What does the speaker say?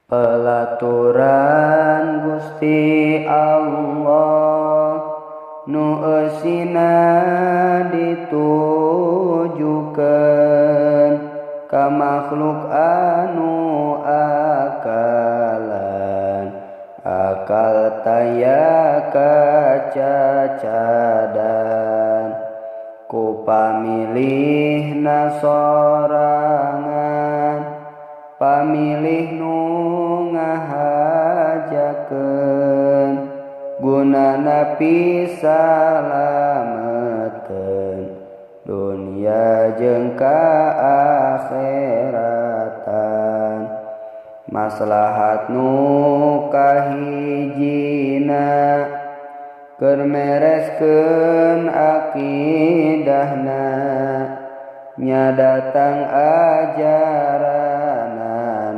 Pelaturan Gusti Allah nu eusina ditujukeun ka makhluk anu akalan, akal taya kacacadan, ku pamilihna sorangan, pamilih nu ngahajakeun, gunana pisalameteun dunia jeung kaakheratan. Maslahat nu kahijina keur mereskeun akidahna, nya datang ajaran